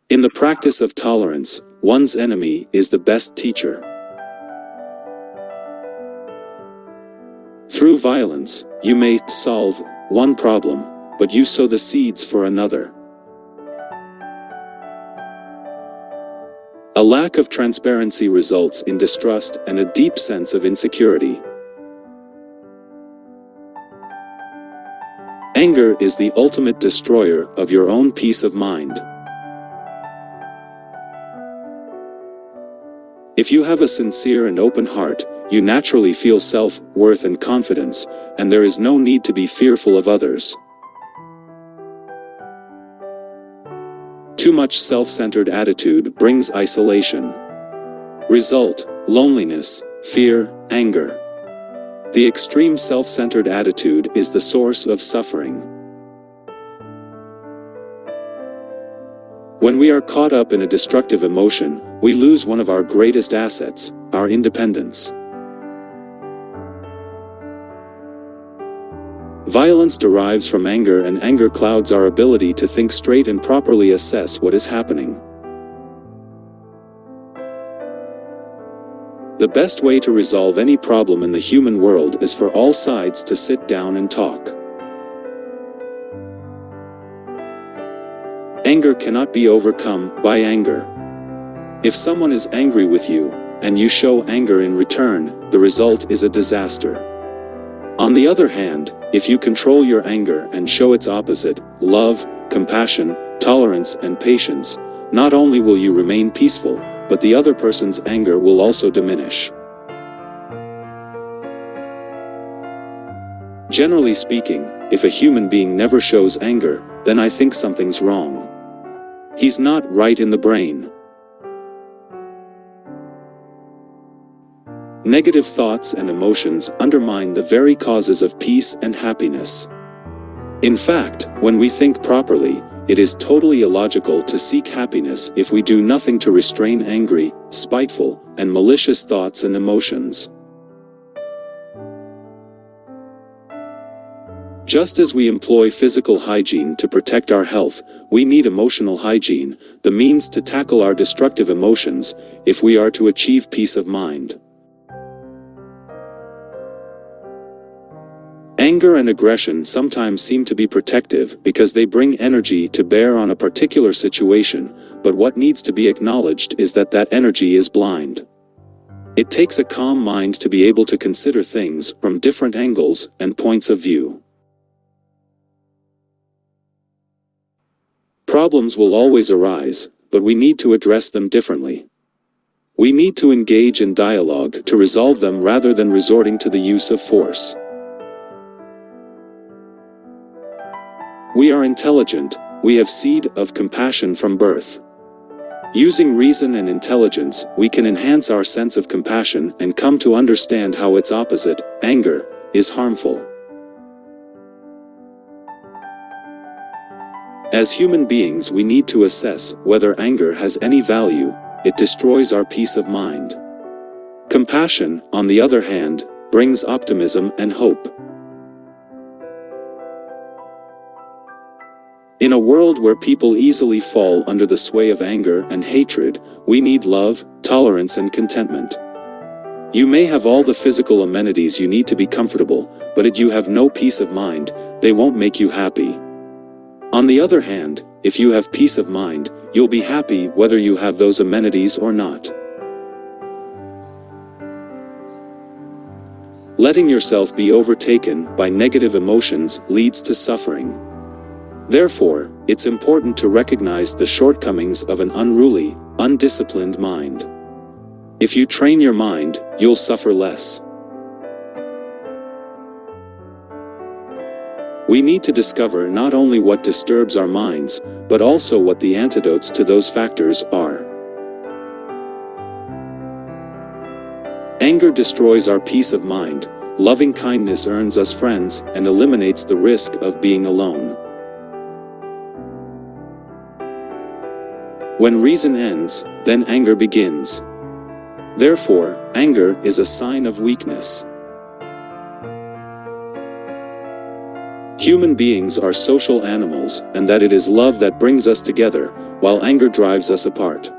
In the practice of tolerance, one's enemy is the best teacher. Through violence, you may solve one problem, but you sow the seeds for another. A lack of transparency results in distrust and a deep sense of insecurity. Anger is the ultimate destroyer of your own peace of mind. If you have a sincere and open heart, you naturally feel self-worth and confidence, and there is no need to be fearful of others. Too much self-centered attitude brings isolation. Result: loneliness, fear, anger. The extreme self-centered attitude is the source of suffering. When we are caught up in a destructive emotion, we lose one of our greatest assets, our independence. Violence derives from anger, and anger clouds our ability to think straight and properly assess what is happening. The best way to resolve any problem in the human world is for all sides to sit down and talk. Anger cannot be overcome by anger. If someone is angry with you, and you show anger in return, the result is a disaster. On the other hand, if you control your anger and show its opposite, love, compassion, tolerance, and patience, not only will you remain peaceful, but the other person's anger will also diminish. Generally speaking, if a human being never shows anger, then I think something's wrong. He's not right in the brain. Negative thoughts and emotions undermine the very causes of peace and happiness. In fact, when we think properly, it is totally illogical to seek happiness if we do nothing to restrain angry, spiteful, and malicious thoughts and emotions. Just as we employ physical hygiene to protect our health, we need emotional hygiene, the means to tackle our destructive emotions, if we are to achieve peace of mind. Anger and aggression sometimes seem to be protective because they bring energy to bear on a particular situation, but what needs to be acknowledged is that that energy is blind. It takes a calm mind to be able to consider things from different angles and points of view. Problems will always arise, but we need to address them differently. We need to engage in dialogue to resolve them rather than resorting to the use of force. We are intelligent, we have seed of compassion from birth. Using reason and intelligence, we can enhance our sense of compassion and come to understand how its opposite, anger, is harmful. As human beings, we need to assess whether anger has any value. It destroys our peace of mind. Compassion, on the other hand, brings optimism and hope. In a world where people easily fall under the sway of anger and hatred, we need love, tolerance, and contentment. You may have all the physical amenities you need to be comfortable, but if you have no peace of mind, they won't make you happy. On the other hand, if you have peace of mind, you'll be happy whether you have those amenities or not. Letting yourself be overtaken by negative emotions leads to suffering. Therefore, it's important to recognize the shortcomings of an unruly, undisciplined mind. If you train your mind, you'll suffer less. We need to discover not only what disturbs our minds, but also what the antidotes to those factors are. Anger destroys our peace of mind, loving kindness earns us friends and eliminates the risk of being alone. When reason ends, then anger begins. Therefore, anger is a sign of weakness. Human beings are social animals, and that it is love that brings us together, while anger drives us apart.